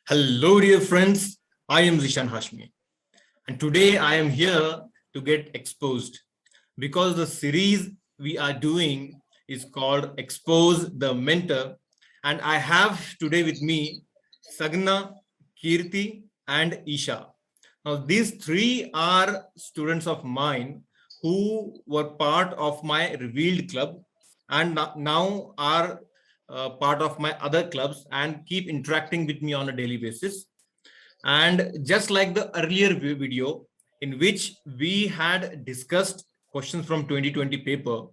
Hello, dear friends. I am Zishan Hashmi, and today I am here to get exposed because the series we are doing is called Expose the Mentor, and I have today with me Sagna, Kirti, and Isha. Now, these three are students of mine who were part of my Revealed club and now are part of my other clubs and keep interacting with me on a daily basis. And just like the earlier video in which we had discussed questions from 2020 paper,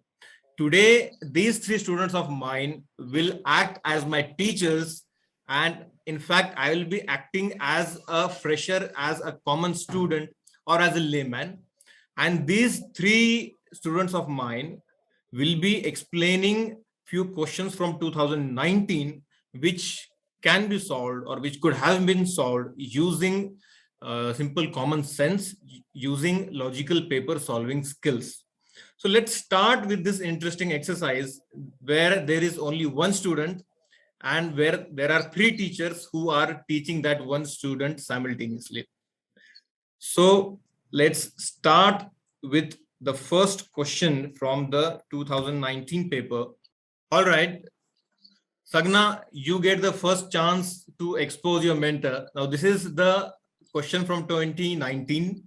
today these three students of mine will act as my teachers, and in fact I will be acting as a fresher, as a common student, or as a layman. And these three students of mine will be explaining few questions from 2019 which can be solved or which could have been solved using simple common sense, using logical paper solving skills. So let's start with this interesting exercise where there is only one student and where there are three teachers who are teaching that one student simultaneously. So let's start with the first question from the 2019 paper. All right, Sagna, you get the first chance to expose your mentor. Now, this is the question from 2019.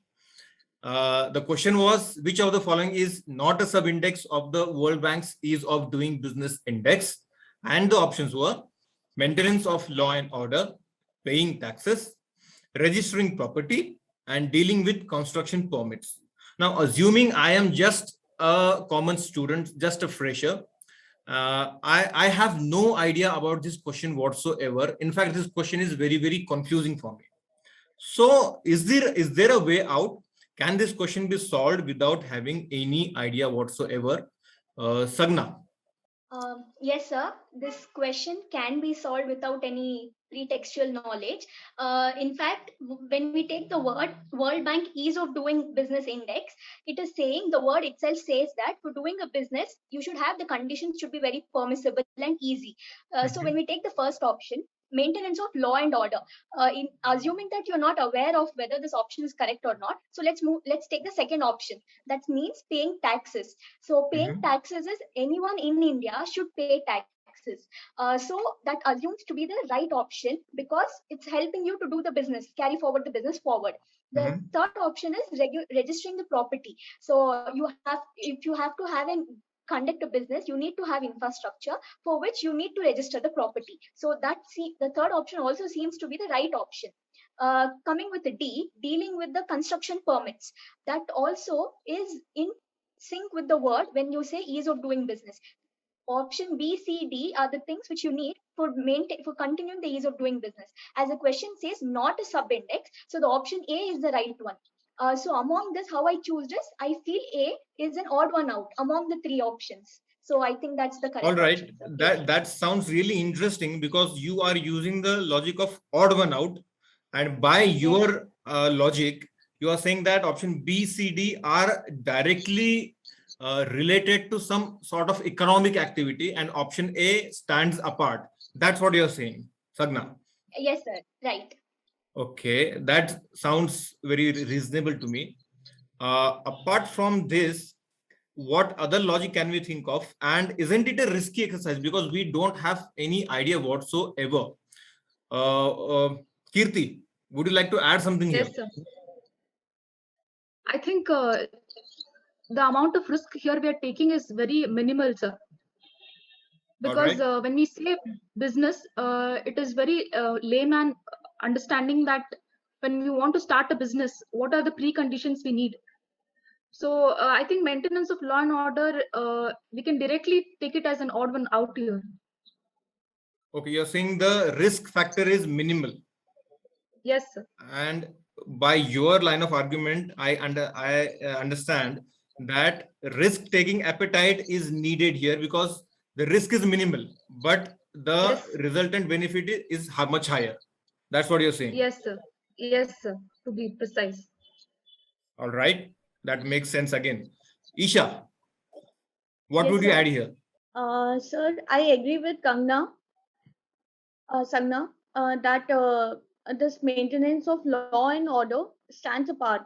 The question was, which of the following is not a sub-index of the World Bank's Ease of Doing Business Index? And the options were maintenance of law and order, paying taxes, registering property, and dealing with construction permits. Now, assuming I am just a common student, just a fresher, I have no idea about this question whatsoever. In fact, this question is very, very confusing for me. So is there a way out? Can this question be solved without having any idea whatsoever? Sagna. Yes, sir. This question can be solved without any pretextual knowledge. In fact, when we take the word World Bank Ease of Doing Business Index, it is saying the word itself says that for doing a business, you should have the conditions should be very permissible and easy. So when we take the first option, maintenance of law and order, in assuming that you're not aware of whether this option is correct or not, so let's move. Let's take the second option. That means paying taxes. So paying Mhm. taxes is anyone in India should pay taxes. So that assumes to be the right option because it's helping you to do the business, carry forward the business forward. The Mhm. third option is registering the property. So if you have to have an conduct a business, you need to have infrastructure for which you need to register the property. So the third option also seems to be the right option. Coming with the D, dealing with the construction permits, that also is in sync with the word when you say ease of doing business. Option B, C, D are the things which you need for continuing the ease of doing business. As the question says, not a sub-index, so the option A is the right one. So among this, how I choose this, I feel A is an odd one out among the three options. So I think that's the All correct right, option, sir. that sounds really interesting because you are using the logic of odd one out, and by Yes, your logic, you are saying that option B, C, D are directly related to some sort of economic activity, and option A stands apart. That's what you're saying, Sagna. yes, sir. Right. Okay, that sounds very reasonable to me. Apart from this, what other logic can we think of? And isn't it a risky exercise because we don't have any idea whatsoever? Uh, uh, Kirti, would you like to add something here? Yes, sir. I think the amount of risk here we are taking is very minimal, sir. All Because right. when we say business, it is very layman understanding that when we want to start a business, what are the preconditions we need? So I think maintenance of law and order, we can directly take it as an odd one out here. Okay, you're saying the risk factor is minimal. Yes, sir. And by your line of argument, I understand that risk-taking appetite is needed here because the risk is minimal, but the Yes, resultant benefit is much higher. That's what you're saying. yes, sir. Yes, sir. To be precise. All right. That makes sense again. Isha, what Yes, would you sir. add here? Sir, I agree with Sangna, that this maintenance of law and order stands apart.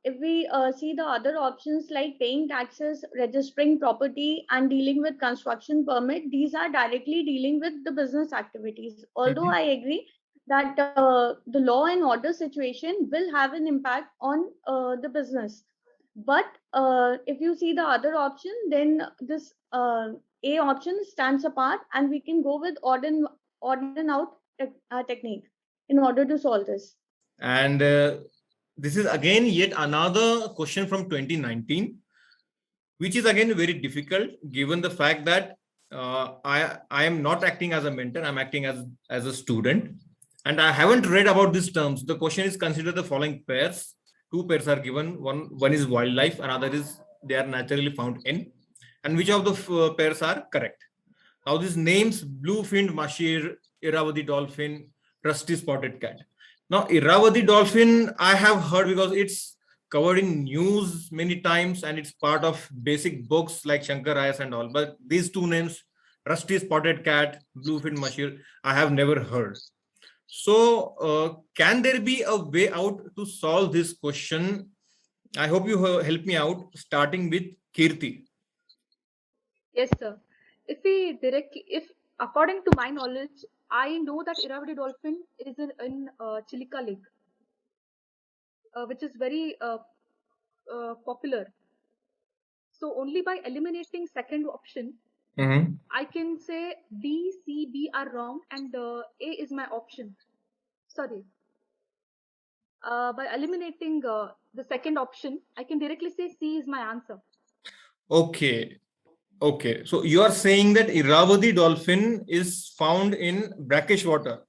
If we see the other options like paying taxes, registering property, and dealing with construction permit, these are directly dealing with the business activities. Although Mhm. I agree that the law and order situation will have an impact on the business. But if you see the other option, then this A option stands apart, and we can go with odd and out technique in order to solve this. And this is again yet another question from 2019, which is again very difficult given the fact that I am not acting as a mentor, I'm acting as a student, and I haven't read about these terms. The question is consider the following pairs. Two pairs are given. One is wildlife, another is they are naturally found in, and which of the pairs are correct? Now these names: bluefin mahshir, Irrawaddy dolphin, rusty spotted cat. Now Irrawaddy dolphin I have heard because it's covered in news many times and it's part of basic books like Shankar Ayas and all. But these two names, rusty spotted cat, bluefin mahshir, I have never heard. So can there be a way out to solve this question? I hope you help me out, starting with Kirti. Yes, sir. If according to my knowledge, I know that Irrawaddy dolphin is in Chilika Lake, which is very popular. So only by eliminating second option, I can say B, C, B are wrong, and A is my option. Sorry. By eliminating the second option, I can directly say C is my answer. Okay. Okay, so you are saying that Irrawaddy dolphin is found in brackish water,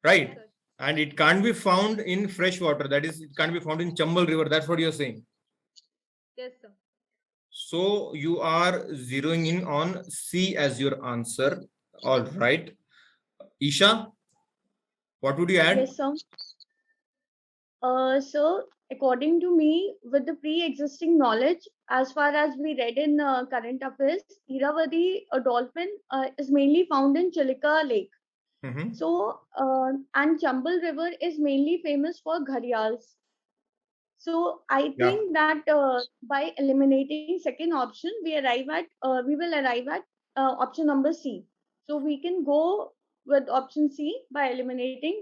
right? Yes, And it can't be found in fresh water. That is, it can't be found in Chambal River. That's what you're saying. yes, sir. So you are zeroing in on C as your answer. All right. Isha, what would you add? Yes, sir. So, according to me, with the pre-existing knowledge, as far as we read in current affairs, Irrawaddy dolphin is mainly found in Chilika Lake. Mhm. So, and Chambal River is mainly famous for gharials. So, I Yeah. think that by eliminating second option, we will arrive at option number C. So, we can go with option C by eliminating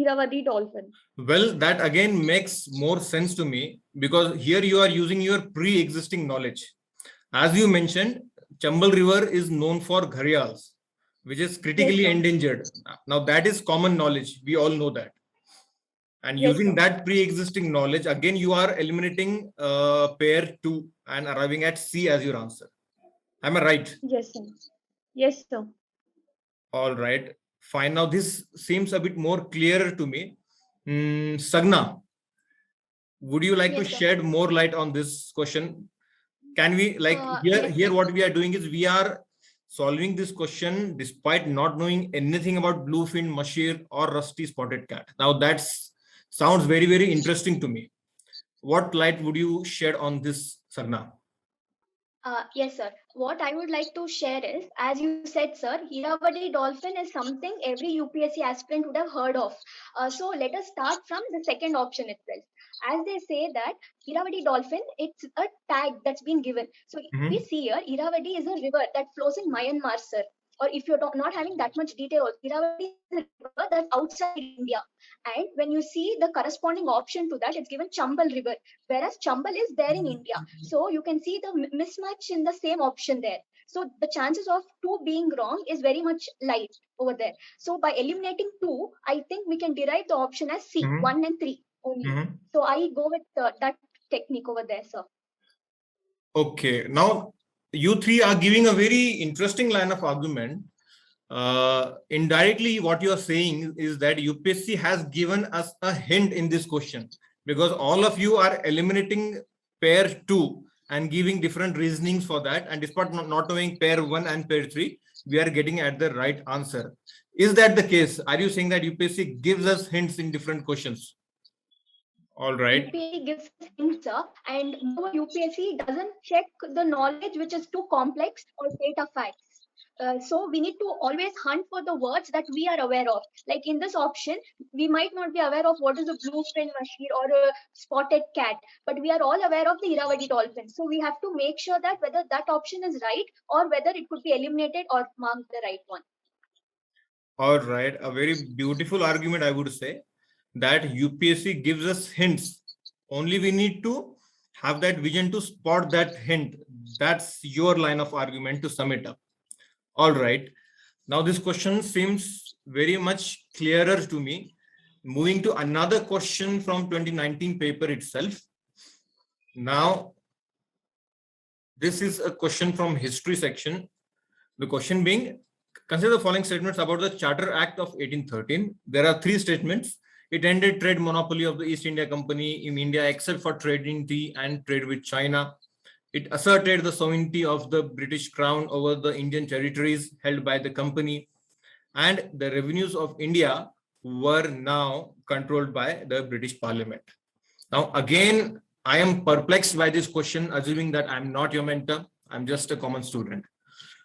Irrawaddy dolphin. Well, that again makes more sense to me because here you are using your pre-existing knowledge. As you mentioned, Chambal River is known for gharials, which is critically Yes, sir. endangered. Now, that is common knowledge. We all know that. And Yes, using sir. that pre-existing knowledge, again, you are eliminating pair 2 and arriving at C as your answer. Am I right? Yes, sir. Yes, sir. All right. Fine. Now, this seems a bit more clearer to me. Sagna, would you like to Yes, sir. shed more light on this question? Can we, like, Yes, here sir. what we are doing is we are solving this question despite not knowing anything about bluefin mahshir or rusty spotted cat. Now that's sounds very, very interesting to me. What light would you shed on this, Sagna? Yes, sir. What I would like to share is, as you said, sir, Irrawaddy dolphin is something every UPSC aspirant would have heard of. So let us start from the second option itself. As they say that Irrawaddy dolphin, it's a tag that's been given. So if we see here, Irrawaddy is a river that flows in Myanmar, sir. Or if you're not having that much detail, Irrawaddy is a river that's outside India. And when you see the corresponding option to that, it's given Chambal River, whereas Chambal is there in India. So you can see the mismatch in the same option there. So the chances of two being wrong is very much light over there. So by eliminating two, I think we can derive the option as C, 1 and 3 only. So I go with that technique over there, sir. Okay. Now, you three are giving a very interesting line of argument. Indirectly, what you are saying is that UPSC has given us a hint in this question because all of you are eliminating pair 2 and giving different reasonings for that. And despite not knowing pair 1 and pair 3, we are getting at the right answer. Is that the case? Are you saying that UPSC gives us hints in different questions? All right. UPSC gives us hints, sir, and moreover, UPSC doesn't check the knowledge which is too complex or data facts. So we need to always hunt for the words that we are aware of. Like in this option, we might not be aware of what is a bluefin machine or a spotted cat, but we are all aware of the Irrawaddy dolphin. So we have to make sure that whether that option is right or whether it could be eliminated or marked the right one. All right, a very beautiful argument, I would say, that UPSC gives us hints. Only we need to have that vision to spot that hint. That's your line of argument to sum it up. All right. Now this question seems very much clearer to me. Moving to another question from 2019 paper itself. Now, this is a question from history section. The question being, consider the following statements about the Charter Act of 1813. There are three statements. It ended trade monopoly of the East India Company in India except for trade in tea and trade with China. It asserted the sovereignty of the British Crown over the Indian territories held by the company, and the revenues of India were now controlled by the British Parliament. Now, again, I am perplexed by this question, assuming that I'm not your mentor. I'm just a common student.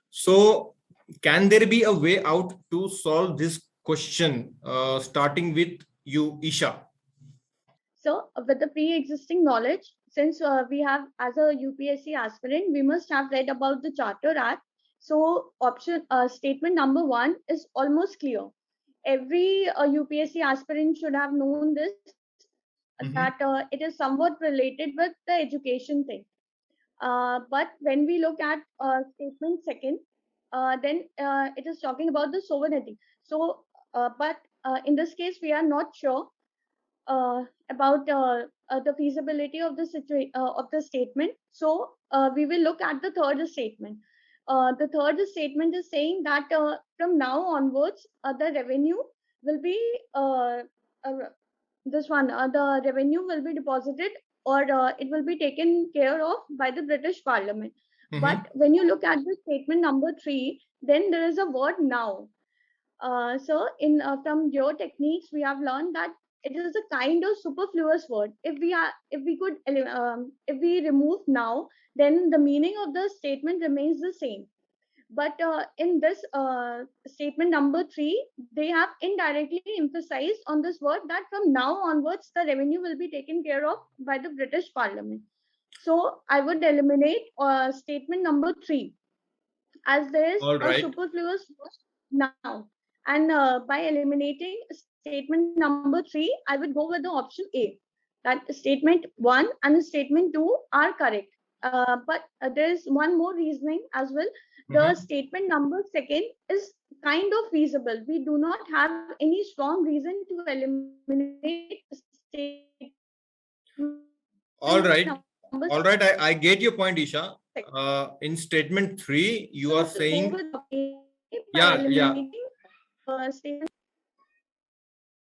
So, can there be a way out to solve this question, starting with you, Isha? So with the pre-existing knowledge, since we have, as a UPSC aspirant, we must have read about the Charter Act. So statement number 1 is almost clear. Every UPSC aspirant should have known this, that it is somewhat related with the education thing. But when we look at statement second, then it is talking about the sovereignty. So, but in this case, we are not sure about the feasibility of the statement. So we will look at the third statement. The third statement is saying that from now onwards, the revenue will be the revenue will be deposited, or it will be taken care of by the British Parliament. But when you look at the statement number 3, then there is a word now. So in from geotechniques, we have learned that it is a kind of superfluous word. If we remove now, then the meaning of the statement remains the same. But in this statement number 3, they have indirectly emphasized on this word that from now onwards, the revenue will be taken care of by the British Parliament. So I would eliminate statement number 3, as there is a superfluous word now. And by eliminating statement number 3, I would go with the option A. That statement 1 and statement 2 are correct. But there is one more reasoning as well. The statement number 2 is kind of feasible. We do not have any strong reason to eliminate statement. All right. All right. I get your point, Isha. In statement 3, you are saying.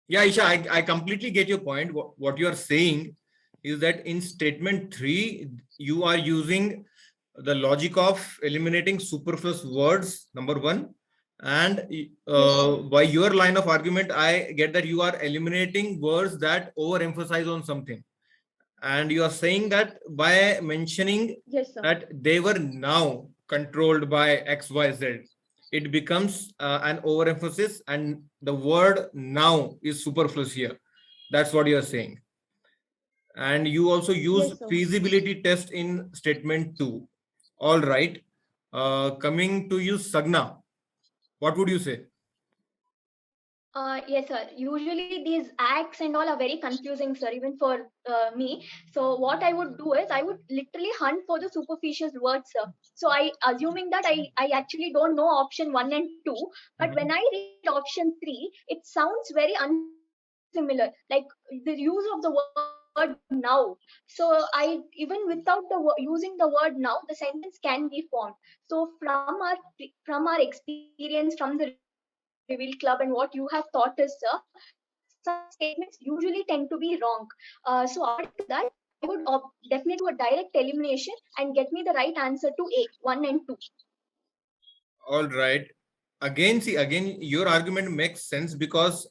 Yeah, Isha, I completely get your point. What you are saying is that in statement 3, you are using the logic of eliminating superfluous words, number 1. And by your line of argument, I get that you are eliminating words that overemphasize on something. And you are saying that by mentioning that they were now controlled by XYZ, it becomes an overemphasis, and the word now is superfluous here. That's what you are saying. And you also use feasibility test in statement 2. All right. Coming to you, Sagna, what would you say? Yes, sir. Usually these acts and all are very confusing, sir, even for me. So what I would do is I would literally hunt for the superficial words, sir. So assuming that I actually don't know option 1 and 2, but when I read option 3, it sounds very unsimilar, like the use of the word now. So even without using the word now, the sentence can be formed. So from our experience from the Reveal Club and what you have taught us, sir, some statements usually tend to be wrong. So after that, I would definitely do a direct elimination and get me the right answer to A, 1 and 2. All right. Again, your argument makes sense because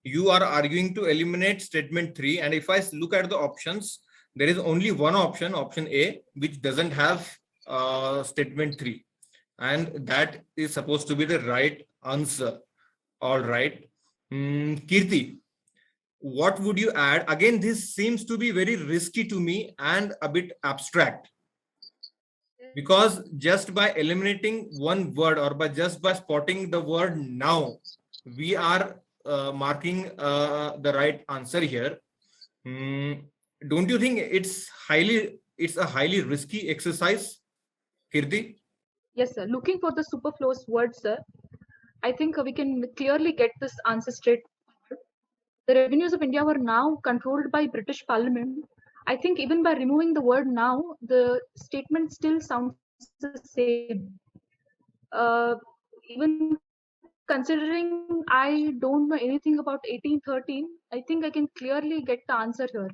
you are arguing to eliminate statement 3. And if I look at the options, there is only one option, option A, which doesn't have statement 3. and that is supposed to be the right answer. All right. Kirti, what would you add? Again, this seems to be very risky to me and a bit abstract, because just by eliminating one word or just by spotting the word now, we are marking the right answer here. Don't you think it's a highly risky exercise, Kirti? Yes, sir. Looking for the superfluous words, sir. I think we can clearly get this answer straight. The revenues of India were now controlled by British Parliament. I think even by removing the word now, the statement still sounds the same. Even considering I don't know anything about 1813, I think I can clearly get the answer here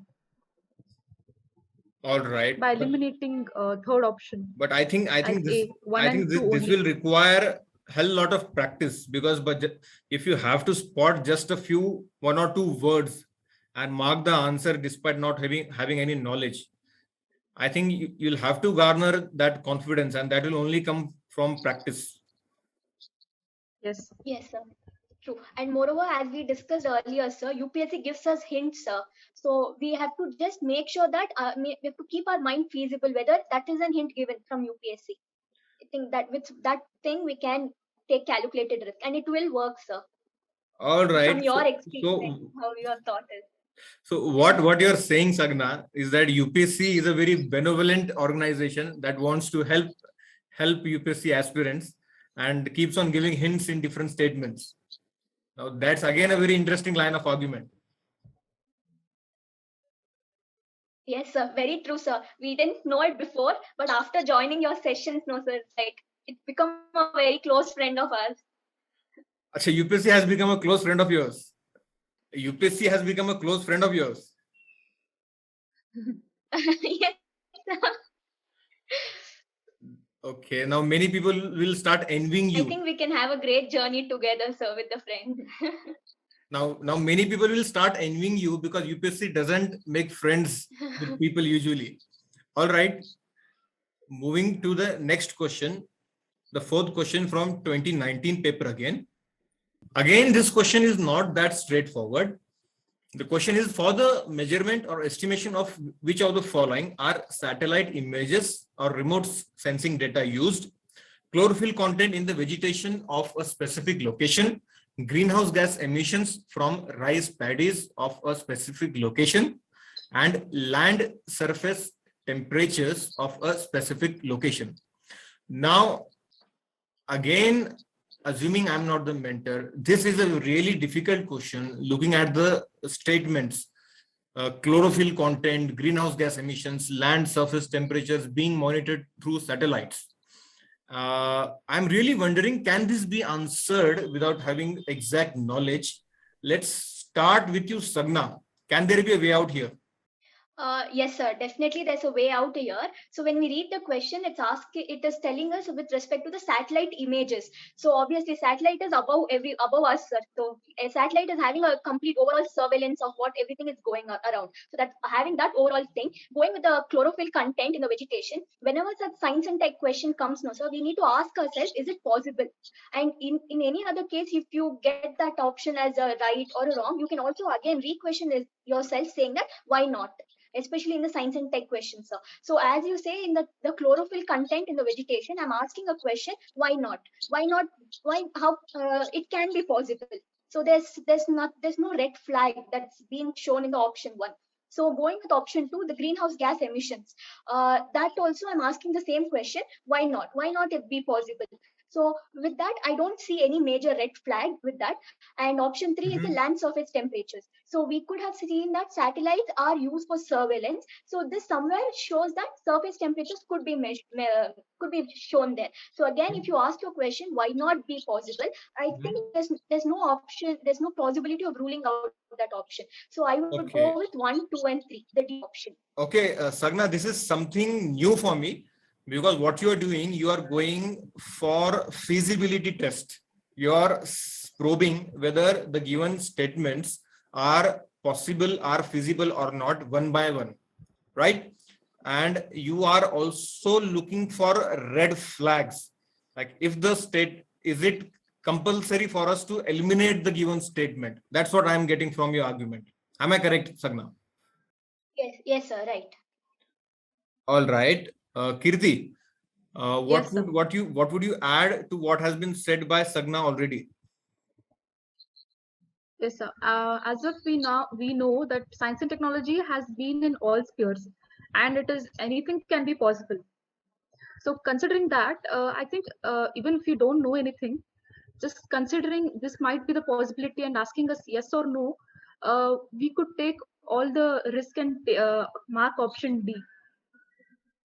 All right. by eliminating third option But I think as this A, 1 and 2 this only. will require hell lot of practice, because if you have to spot just a few, one or two words and mark the answer despite not having any knowledge, I think you'll have to garner that confidence, and that will only come from practice. Yes. Yes, sir. True. And moreover, as we discussed earlier, sir, UPSC gives us hints, sir. So we have to just make sure that we have to keep our mind feasible, whether that is an hint given from UPSC. I think that with that thing we can take calculated risk, and it will work, sir. All right. From your So experience, how your thought is. so what you're saying, Sagna, is that UPSC is a very benevolent organization that wants to help UPSC aspirants and keeps on giving hints in different statements. Now that's again a very interesting line of argument. Yes, sir. Very true, sir. We didn't know it before, but after joining your sessions, no, sir, it's like it's become a very close friend of ours. Achha, UPSC has become a close friend of yours. UPSC has become a close friend of yours. Yes. Okay, now many people will start envying you. I think we can have a great journey together, sir, with the friend. Now many people will start envying you because UPSC doesn't make friends with people usually. All right. Moving to the next question, the fourth question from 2019 paper again. Again, this question is not that straightforward. The question is, for the measurement or estimation of which of the following are satellite images or remote sensing data used: chlorophyll content in the vegetation of a specific location, greenhouse gas emissions from rice paddies of a specific location, and land surface temperatures of a specific location. Now, again, assuming I'm not the mentor, this is a really difficult question looking at the statements. Chlorophyll content, greenhouse gas emissions, land surface temperatures being monitored through satellites. I'm really wondering, can this be answered without having exact knowledge? Let's start with you, Sagna. Can there be a way out here? Yes, sir. Definitely, there's a way out here. So when we read the question, it is telling us with respect to the satellite images. So obviously, satellite is above us, sir. So a satellite is having a complete overall surveillance of what everything is going around. So that having that overall thing, going with the chlorophyll content in the vegetation, whenever such science and tech question comes, no, sir, we need to ask ourselves, is it possible? And in any other case, if you get that option as a right or a wrong, you can also again re-question yourself, saying that why not? Especially in the science and tech questions, sir. So as you say, in the chlorophyll content in the vegetation, I'm asking a question: why not? Why not? Why? How it can be possible? So there's no red flag that's being shown in the option one. So going with option two, the greenhouse gas emissions, that also I'm asking the same question: why not? Why not it be possible? So with that, I don't see any major red flag with that. And option three is the land surface temperatures. So we could have seen that satellites are used for surveillance. So this somewhere shows that surface temperatures could be could be shown there. So again, if you ask your question, why not be possible? I think there's no option, there's no possibility of ruling out that option. So I would go with 1, 2, and 3, the D option. Okay, Sagna, this is something new for me, because what you are doing, you are going for feasibility test. You are probing whether the given statements are possible, are feasible or not, one by one, right? And you are also looking for red flags. Like if the state, is it compulsory for us to eliminate the given statement? That's what I'm getting from your argument. Am I correct, Sagna? Yes, sir, right. All right. Kirti, Yes, sir. what would you add to what has been said by Sagna already? Yes, sir. As of we know that science and technology has been in all spheres, and it is anything can be possible. So considering that, I think even if you don't know anything, just considering this might be the possibility and asking us yes or no, we could take all the risk and mark option D,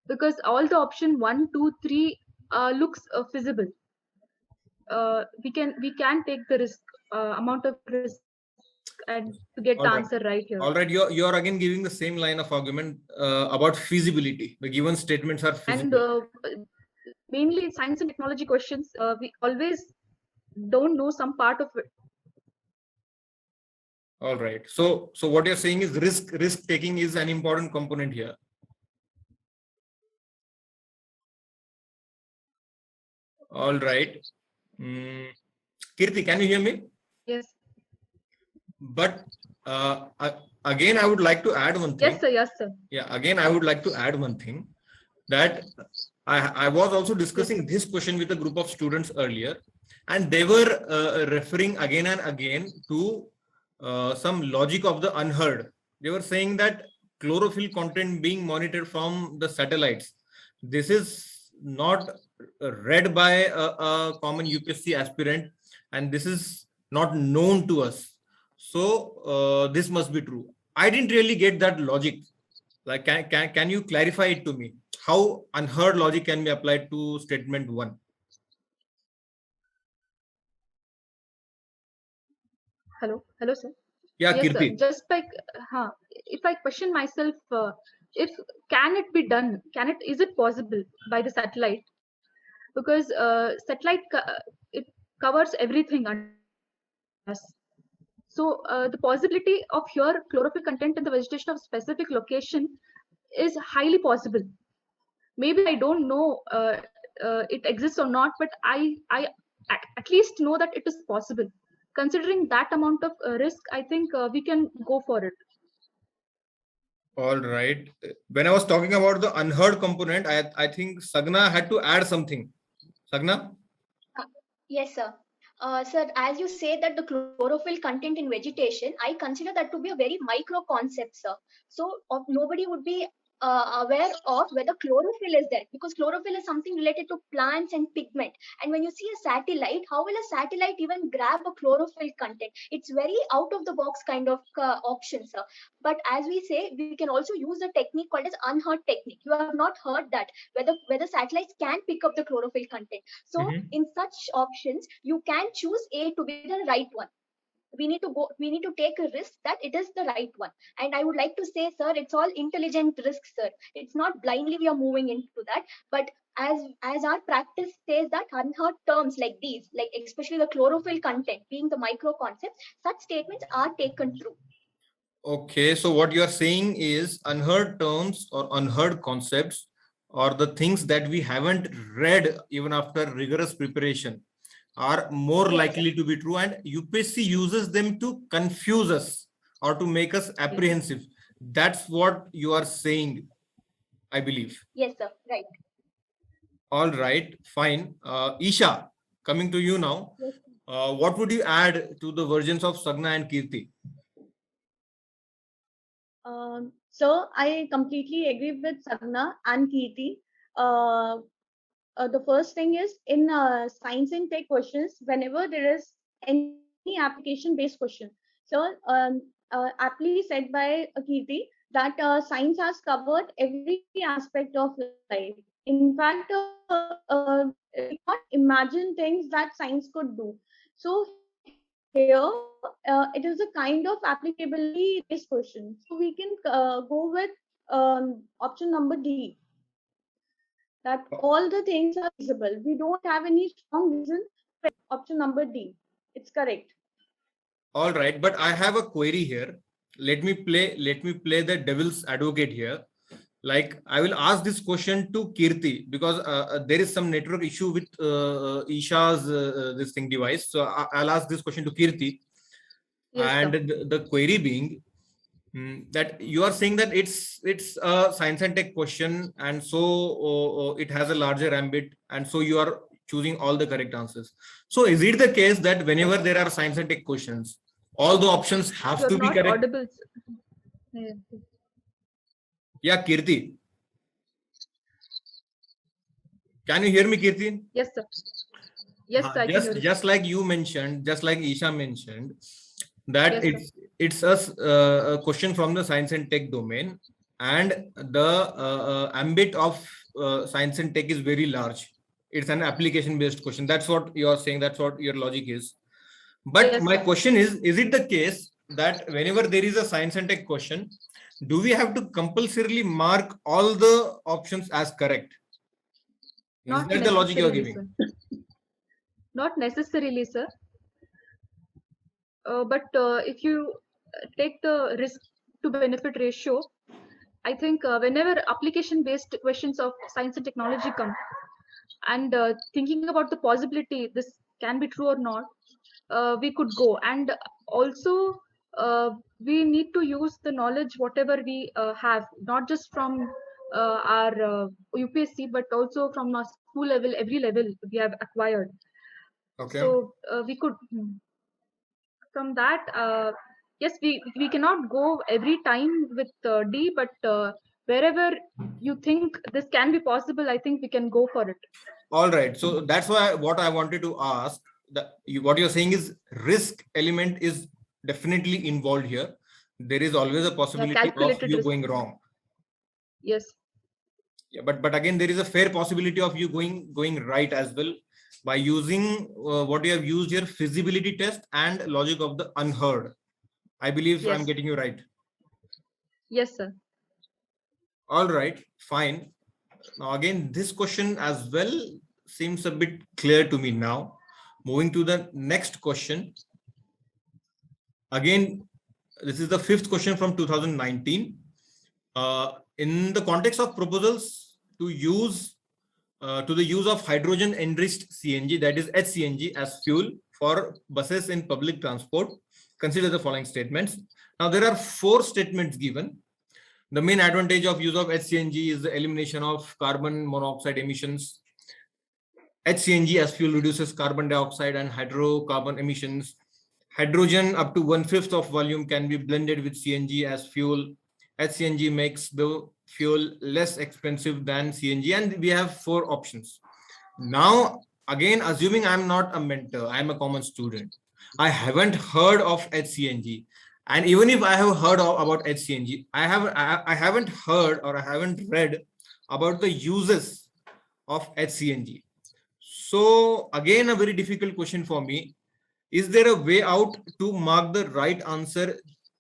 because all the option 1, 2, 3 looks feasible. We can take the risk amount of risk and to get the All right. answer right here. All right, you're again giving the same line of argument about feasibility. The given statements are feasible. And mainly science and technology questions, we always don't know some part of it. All right. So what you're saying is risk taking is an important component here. All right. Kirti, can you hear me? Yes. But again, I would like to add one thing. Yes, sir. Yes, sir. Yeah, again, I would like to add one thing, that I was also discussing this question with a group of students earlier, and they were referring again and again to some logic of the unheard. They were saying that chlorophyll content being monitored from the satellites, this is not read by a common UPSC aspirant, and this is not known to us. So this must be true. I didn't really get that logic. Like, can you clarify it to me? How unheard logic can be applied to statement 1? Hello, sir. Yeah, Yes, sir. Kirti. Just like, if I question myself, if can it be done? Is it possible by the satellite? Because satellite it covers everything under us. So the possibility of here chlorophyll content in the vegetation of specific location is highly possible. Maybe I don't know it exists or not, but I at least know that it is possible. Considering that amount of risk, I think we can go for it. All right. When I was talking about the unheard component, I think Sagna had to add something. Sagna? Yes, sir. Sir, as you say that the chlorophyll content in vegetation, I consider that to be a very micro concept, sir. So nobody would be aware of whether chlorophyll is there, because chlorophyll is something related to plants and pigment. And when you see a satellite, how will a satellite even grab a chlorophyll content? It's very out of the box kind of option, sir. But as we say, we can also use a technique called as unheard technique. You have not heard that whether satellites can pick up the chlorophyll content. So in such options, you can choose A to be the right one. We need to take a risk that it is the right one. And I would like to say, sir, it's all intelligent risk, sir. It's not blindly we are moving into that, but as our practice says that unheard terms like these, like especially the chlorophyll content being the micro concept, such statements are taken through. Okay, so what you are saying is unheard terms or unheard concepts, or the things that we haven't read even after rigorous preparation, are more likely to be true, and UPSC uses them to confuse us or to make us apprehensive. That's what you are saying, I believe. Yes, sir. Right. All right, fine. Isha, coming to you now. Yes. What would you add to the versions of Sagna and Kirti? So I completely agree with Sagna and Kirti. The first thing is in science and tech questions, whenever there is any application-based question. So aptly said by Kirti that science has covered every aspect of life. In fact, we can't imagine things that science could do. So here, it is a kind of applicability based question. So we can go with option number D, that all the things are feasible. We don't have any strong reason for option number D. It's correct. All right, but I have a query here. Let me play the devil's advocate here. Like I will ask this question to Kirti because there is some network issue with Isha's this thing device. So I'll ask this question to Kirti. Yes, And sir. the query being that you are saying that it's a science and tech question, and so it has a larger ambit, and so you are choosing all the correct answers. So is it the case that whenever there are science and tech questions, all the options have You're to be not correct? audible. Yeah. Yeah, Kirti. Can you hear me, Kirti? Yes, sir. Yes, sir, I can hear you. Just like you mentioned, just like Isha mentioned, that Yes, it's a question from the science and tech domain, and the ambit of science and tech is very large. It's an application based question. That's what you are saying. That's what your logic is. But Yes, my sir. question is it the case that whenever there is a science and tech question, do we have to compulsorily mark all the options as correct? Is Not that the logic you are necessarily, giving? sir. Not necessarily, sir. But if you take the risk to benefit ratio, I think whenever application based questions of science and technology come, and thinking about the possibility this can be true or not, we could go. And also we need to use the knowledge whatever we have, not just from our UPSC, but also from our school level, every level we have acquired. Okay. So we could from that, yes, we cannot go every time with D, but wherever you think this can be possible, I think we can go for it. All right. So that's why what I wanted to ask, that what you're saying is risk element is definitely involved here. There is always a possibility of calculated you risk. going wrong. Yes. Yeah, but again, there is a fair possibility of you going right as well by using what you have used here, feasibility test and logic of the unheard. I believe Yes. I'm getting you right. Yes, sir. All right, fine. Now again, this question as well seems a bit clear to me now. Moving to the next question. Again, this is the fifth question from 2019. In the context of proposals to use to the use of hydrogen enriched CNG, that is HCNG, as fuel for buses in public transport, consider the following statements. Now there are 4 statements given. The main advantage of use of HCNG is the elimination of carbon monoxide emissions. HCNG as fuel reduces carbon dioxide and hydrocarbon emissions. Hydrogen up to 1/5 of volume can be blended with CNG as fuel. HCNG makes the fuel less expensive than CNG, and we have 4 options. Now, again, assuming I'm not a mentor, I'm a common student, I haven't heard of HCNG. And even if I have heard about HCNG, I haven't heard or I haven't read about the uses of HCNG. So again, a very difficult question for me. Is there a way out to mark the right answer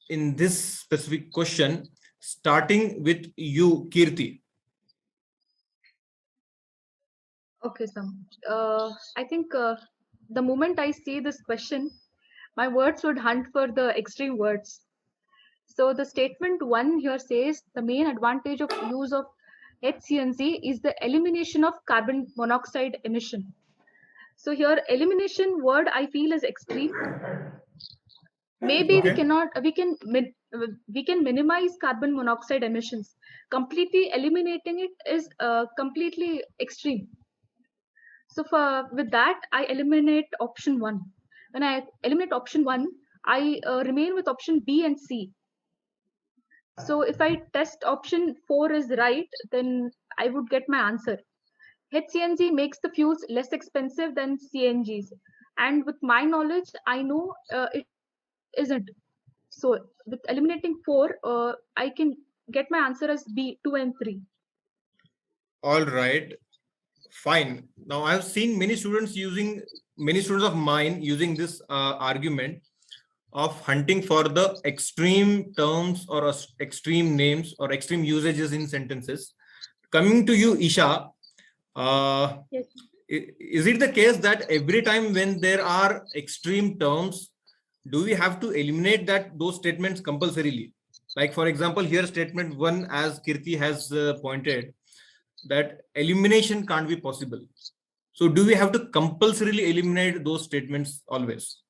in this specific question, starting with you, Kirti? Okay, sir. I think the moment I see this question, my words would hunt for the extreme words. So the statement 1 here says the main advantage of use of HCNC is the elimination of carbon monoxide emission. So here elimination word I feel is extreme. Maybe Okay. we can minimize carbon monoxide emissions. Completely eliminating it is completely extreme. So with that, I eliminate option 1. When I eliminate option 1, I remain with option B and C. So if I test option 4 is right, then I would get my answer. HCNG makes the fuels less expensive than CNGs. And with my knowledge, I know it isn't. So with eliminating 4, I can get my answer as B, 2 and 3. All right. Fine. Now I've seen many students of mine using this argument of hunting for the extreme terms or extreme names or extreme usages in sentences. Coming to you, Isha, Yes. is it the case that every time when there are extreme terms, do we have to eliminate those statements compulsorily? Like for example, here statement 1, as Kirti has pointed, that elimination can't be possible. So do we have to compulsorily eliminate those statements always?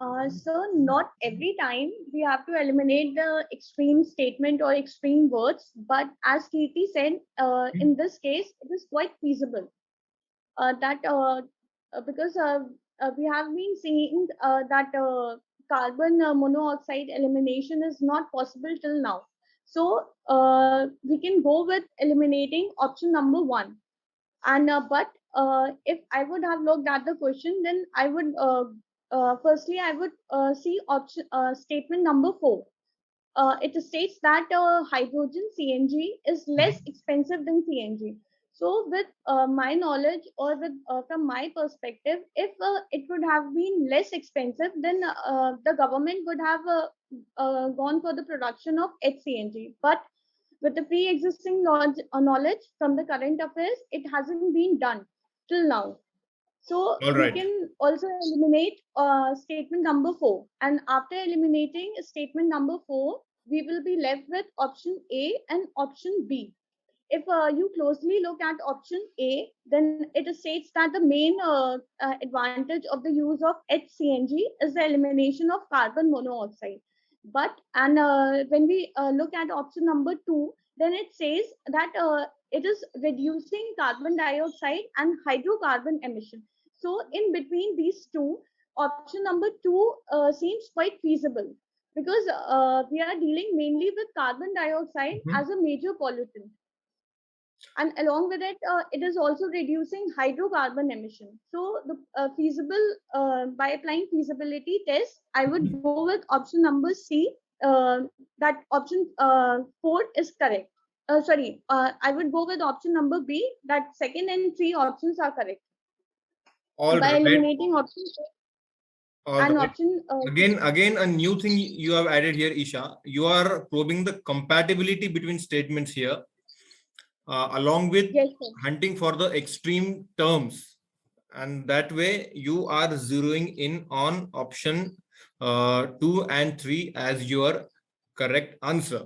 So not every time we have to eliminate the extreme statement or extreme words, but as Kirti said, in this case, it is quite feasible. Because we have been seeing that carbon monoxide elimination is not possible till now. So we can go with eliminating option number 1. And but if I would have looked at the question, then I would firstly I would see option statement number 4. It states that hydrogen CNG is less expensive than CNG. So, with my knowledge or with from my perspective, if it would have been less expensive, then the government would have gone for the production of HCNG. But with the pre-existing knowledge from the current affairs, it hasn't been done till now. So All we right. can also eliminate statement number 4. And after eliminating statement number 4, we will be left with option A and option B. If you closely look at option A, then it states that the main advantage of the use of HCNG is the elimination of carbon monoxide. But when we look at option number 2, then it says that it is reducing carbon dioxide and hydrocarbon emission. So in between these two, option number 2 seems quite feasible, because we are dealing mainly with carbon dioxide as a major pollutant. And along with it, it is also reducing hydrocarbon emission. So the by applying feasibility test, I would go with option number C, that option 4 is correct. I would go with option number B, that second and 3 options are correct. All by right. eliminating option A All and right. option Again, a new thing you have added here, Isha. You are probing the compatibility between statements here, along with yes, sir. hunting for the extreme terms. And that way you are zeroing in on option 2 and 3 as your correct answer.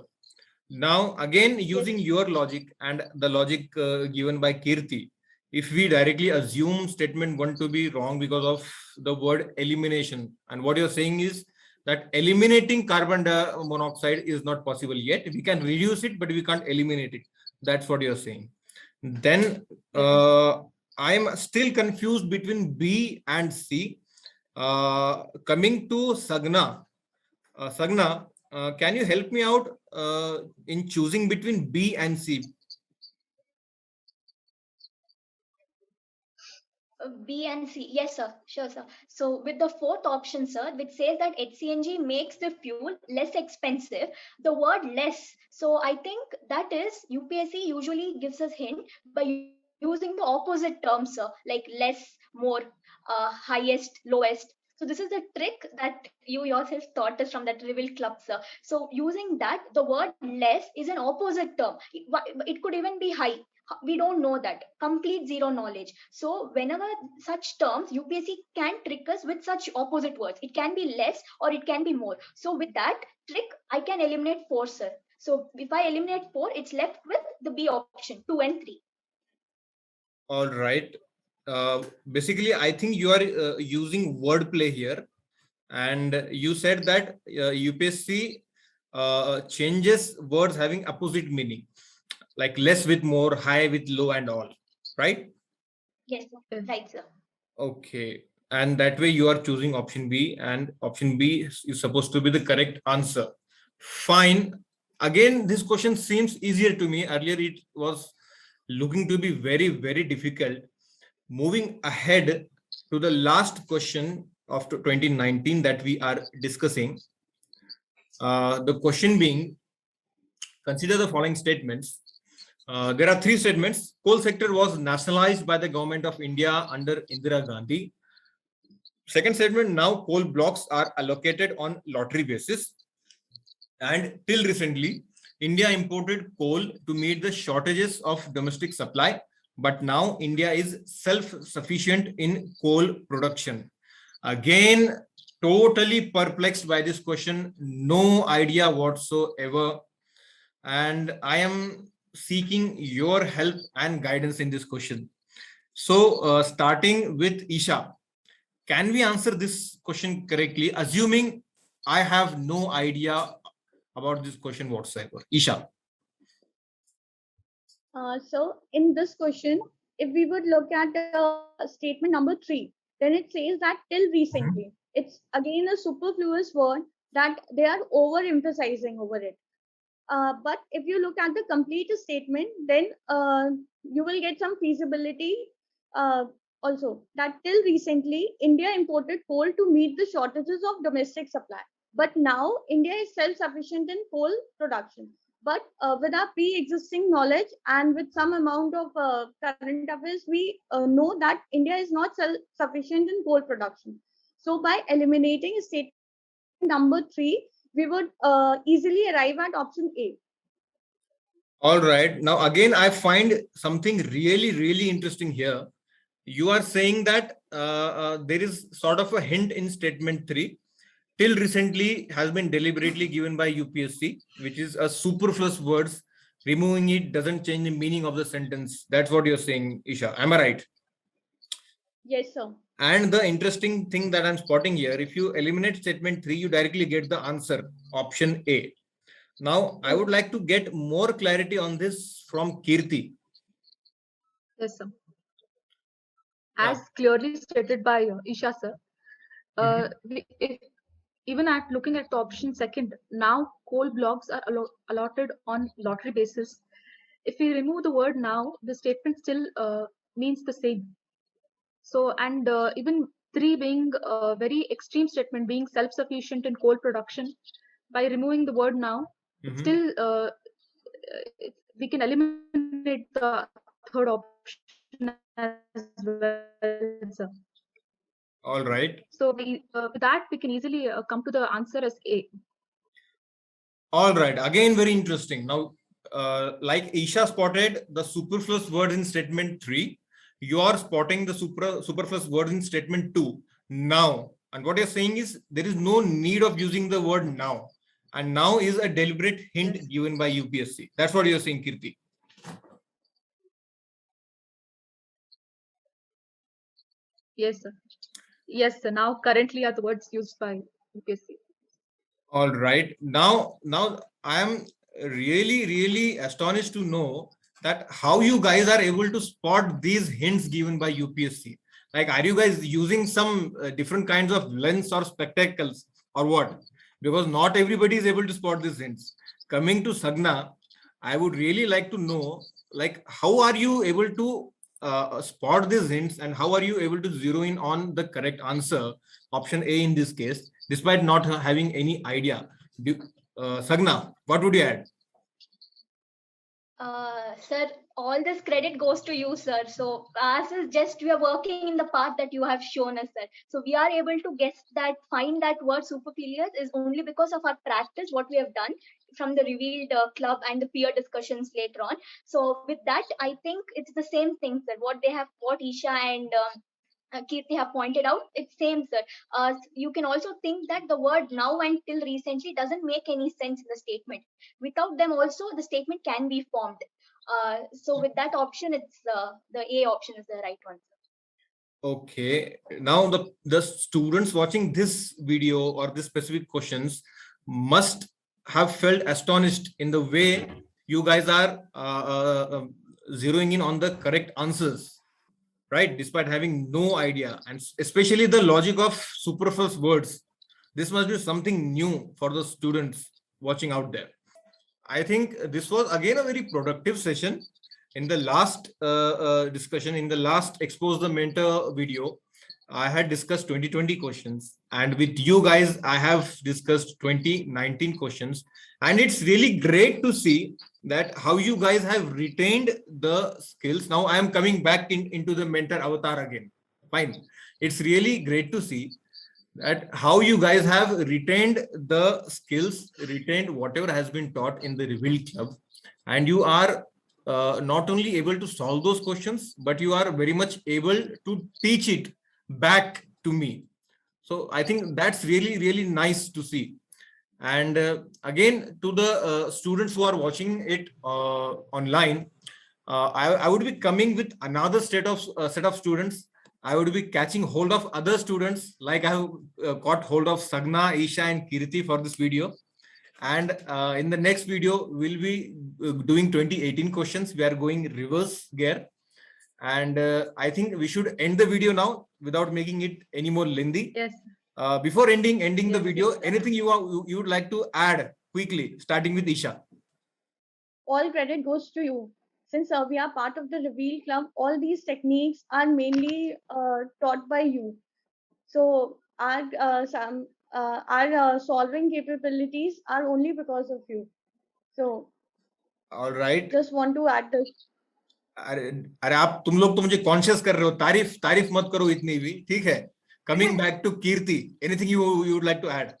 Now, again, using your logic and the logic given by Kirti, if we directly assume statement 1 to be wrong because of the word elimination, and what you're saying is that eliminating carbon monoxide is not possible yet. We can reduce it, but we can't eliminate it. That's what you're saying. Then I'm still confused between B and C. Coming to Sagna. Sagna, can you help me out in choosing between B and C? B and C. Yes, sir. Sure, sir. So with the fourth option, sir, which says that HCNG makes the fuel less expensive, the word less. So I think that is UPSC usually gives us hint by using the opposite terms, sir, like less, more, highest, lowest. So this is the trick that you yourself taught us from that Reveal Club, sir. So using that, the word less is an opposite term. It could even be high. We don't know that. Complete zero knowledge. So whenever such terms, UPSC can trick us with such opposite words. It can be less or it can be more. So with that trick, I can eliminate 4, sir. So if I eliminate 4, it's left with the B option, 2 and 3. All right. Basically, I think you are using wordplay here. And you said that UPSC changes words having opposite meaning, like less with more, high with low, and all, right? Yes, sir. Yes. Right, sir. Okay. And that way you are choosing option B, and option B is supposed to be the correct answer. Fine. Again, this question seems easier to me. Earlier, it was looking to be very, very difficult. Moving ahead to the last question of 2019 that we are discussing. The question being, consider the following statements. There are 3 statements. Coal sector was nationalized by the government of India under Indira Gandhi. Second statement, now coal blocks are allocated on lottery basis. And till recently, India imported coal to meet the shortages of domestic supply. But now India is self-sufficient in coal production. Again, totally perplexed by this question, no idea whatsoever. And I am seeking your help and guidance in this question. So starting with Isha, can we answer this question correctly, assuming I have no idea about this question whatsoever? Isha. So in this question, if we would look at statement number 3, then it says that till recently, it's again a superfluous word that they are overemphasizing over it. But if you look at the complete statement, then you will get some feasibility also that till recently, India imported coal to meet the shortages of domestic supply. But now India is self-sufficient in coal production. But with our pre-existing knowledge and with some amount of current affairs, we know that India is not self-sufficient in coal production. So by eliminating statement number 3, we would easily arrive at option A. All right. Now, again, I find something really, really interesting here. You are saying that there is sort of a hint in statement 3. Till recently has been deliberately given by UPSC, which is a superfluous words. Removing it doesn't change the meaning of the sentence. That's what you're saying, Isha. Am I right? Yes, sir. And the interesting thing that I'm spotting here, if you eliminate statement 3, you directly get the answer, option A. Now, I would like to get more clarity on this from Kirti. Yes, sir. As clearly stated by Isha, sir, even at looking at the option second, now coal blocks are allotted on lottery basis. If we remove the word now, the statement still means the same. So, and even 3 being a very extreme statement, being self-sufficient in coal production, by removing the word now, still we can eliminate the third option as well, sir. All right. So with that, we can easily come to the answer as A. All right. Again, very interesting. Now, like Isha spotted the superfluous word in statement 3, you are spotting the superfluous word in statement 2, now. And what you're saying is there is no need of using the word now. And now is a deliberate hint given by UPSC. That's what you're saying, Kirti. Yes, sir. Yes, sir. Now currently are the words used by UPSC. All right. Now I am really, really astonished to know that how you guys are able to spot these hints given by UPSC. Like, are you guys using some different kinds of lens or spectacles or what? Because not everybody is able to spot these hints. Coming to Sagna, I would really like to know, like, how are you able to spot these hints and how are you able to zero in on the correct answer, option A in this case, despite not having any idea? Sagna, what would you add? Sir, all this credit goes to you, sir. So us is just we are working in the path that you have shown us, sir. So we are able to guess that, find that word supercilious is only because of our practice, what we have done from the revealed club and the peer discussions later on. So with that, I think it's the same thing, sir. What Isha and Kirti have pointed out, it's same, sir. You can also think that the word now and till recently doesn't make any sense in the statement. Without them also, the statement can be formed. So with that option, it's the A option is the right one, sir. Okay. Now the students watching this video or this specific questions must have felt astonished in the way you guys are zeroing in on the correct answers, right? Despite having no idea, and especially the logic of superfluous words. This must be something new for the students watching out there. I think this was again a very productive session. In the last discussion, in the last Expose the Mentor video, I had discussed 2020 questions, and with you guys, I have discussed 2019 questions. And it's really great to see that how you guys have retained the skills. Now I am coming back into the mentor avatar again. Fine. It's really great to see that how you guys have retained the skills, retained whatever has been taught in the Reveal Club, and you are not only able to solve those questions, but you are very much able to teach it back to me. So I think that's really, really nice to see. And again, to the students who are watching it online, I would be coming with another set of students. I would be catching hold of other students, like I have got hold of Sagna, Isha, and Kirti for this video. And in the next video, we'll be doing 2018 questions. We are going reverse gear. And I think we should end the video now without making it any more lengthy. Yes. Before ending the Yes. video, anything you would like to add quickly, starting with Isha? All credit goes to you. Since we are part of the Reveal Club, all these techniques are mainly taught by you. So our solving capabilities are only because of you. So All right. just want to add this. अरे अरे आप तुम लोग तो मुझे conscious कर रहे हो, तारीफ मत करो इतनी भी, ठीक है. Coming back to Kirti, anything you would like to add?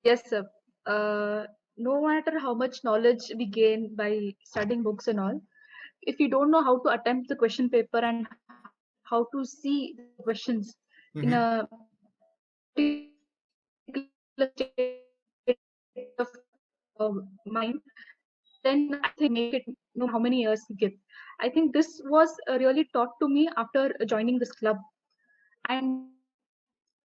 Yes, sir. No matter how much knowledge we gain by studying books and all, if you don't know how to attempt the question paper and how to see the questions in a particular state of mind, then I think make it know how many years we give. I think this was really taught to me after joining this club. And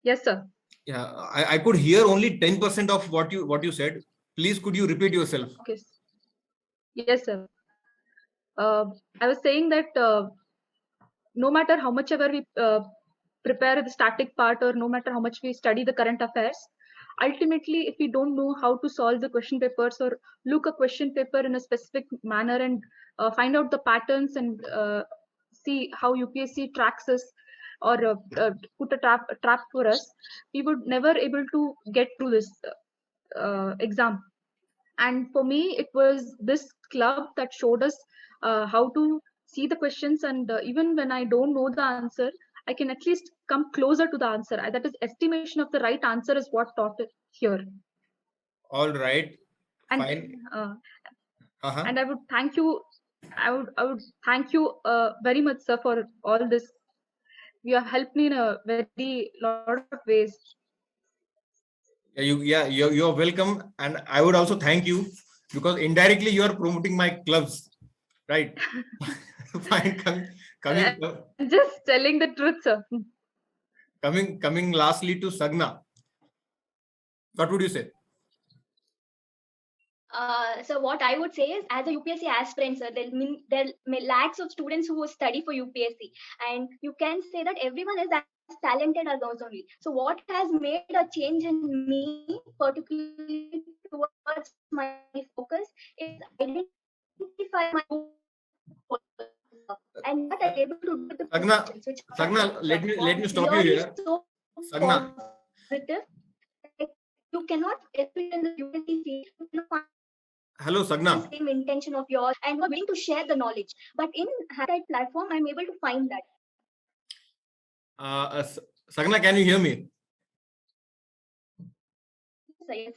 yes, sir. Yeah, I could hear only 10% of what you said. Please, could you repeat yourself? Okay. Yes, sir. I was saying that no matter how much ever we prepare the static part, or no matter how much we study the current affairs, ultimately, if we don't know how to solve the question papers or look a question paper in a specific manner and find out the patterns and see how UPSC tracks us or put a trap for us, we would never able to get through this exam. And for me, it was this club that showed us how to see the questions, and even when I don't know the answer, I can at least come closer to the answer. That is, estimation of the right answer is what taught it here. All right. And Fine. and I would thank you. I would thank you very much, sir, for all this. You have helped me in a very lot of ways. You're welcome, and I would also thank you because indirectly you are promoting my clubs, right? Fine. I'm just telling the truth, sir. Coming lastly to Sagna, what would you say? So what I would say is, as a UPSC aspirant, sir, there are lakhs of students who study for UPSC, and you can say that everyone is as talented as us only. So what has made a change in me, particularly towards my focus, is identify my and what I'm able to do with the Sagna, let me stop you here. So Sagna, positive. Like, you cannot, especially in the UPSC field, you cannot find hello, Sagna. the same intention of yours, and you're willing to share the knowledge. But in Habitat platform, I'm able to find that. Sagna, can you hear me? Yes.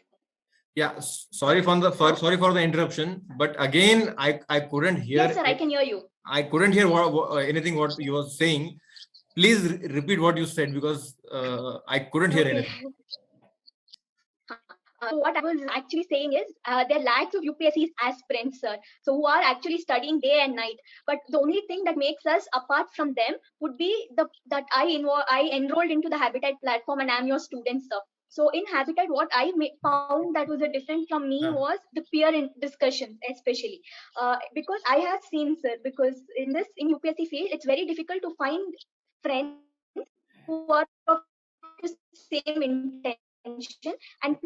Yeah, sorry for the interruption, but again, I couldn't hear. Yes, sir, I can hear you. I couldn't hear anything what you were saying. Please repeat what you said, because I couldn't hear anything. So what I was actually saying is, there are lakhs of UPSC aspirants, sir, so who are actually studying day and night. But the only thing that makes us apart from them would be that I enrolled into the Habitat platform, and I'm your student, sir. So in Habitat, what I found that was a different from me was the peer discussions, especially because I have seen, sir, because in UPSC field, it's very difficult to find friends who are of the same intention, and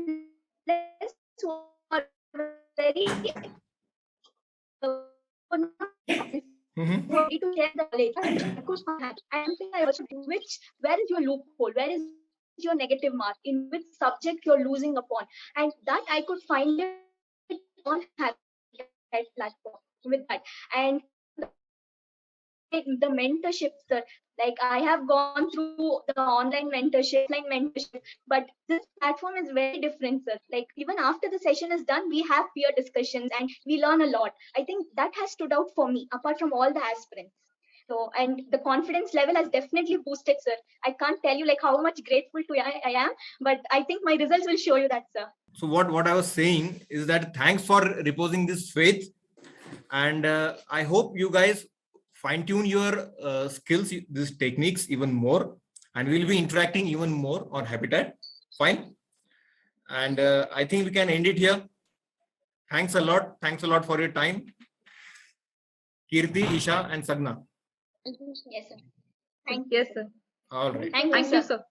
plus who are very ready to share the knowledge. Where is your loophole? Where is your negative mark? In which subject you're losing upon? And that I could find it on Habitat platform with that. And the mentorship, sir. Like, I have gone through the online mentorship, but this platform is very different, sir. Like, even after the session is done, we have peer discussions and we learn a lot. I think that has stood out for me, apart from all the aspirants. So, and the confidence level has definitely boosted, sir. I can't tell you like how much grateful to I am, but I think my results will show you that, sir. So what I was saying is that thanks for reposing this faith, and I hope you guys fine tune your skills, these techniques even more, and we'll be interacting even more on Habitat. Fine. And I think we can end it here. Thanks a lot. Thanks a lot for your time. Kirti, Isha, and Sagna. Yes, sir. Thank you. Yes, sir. All right. Thank you, Thank you, sir. sir.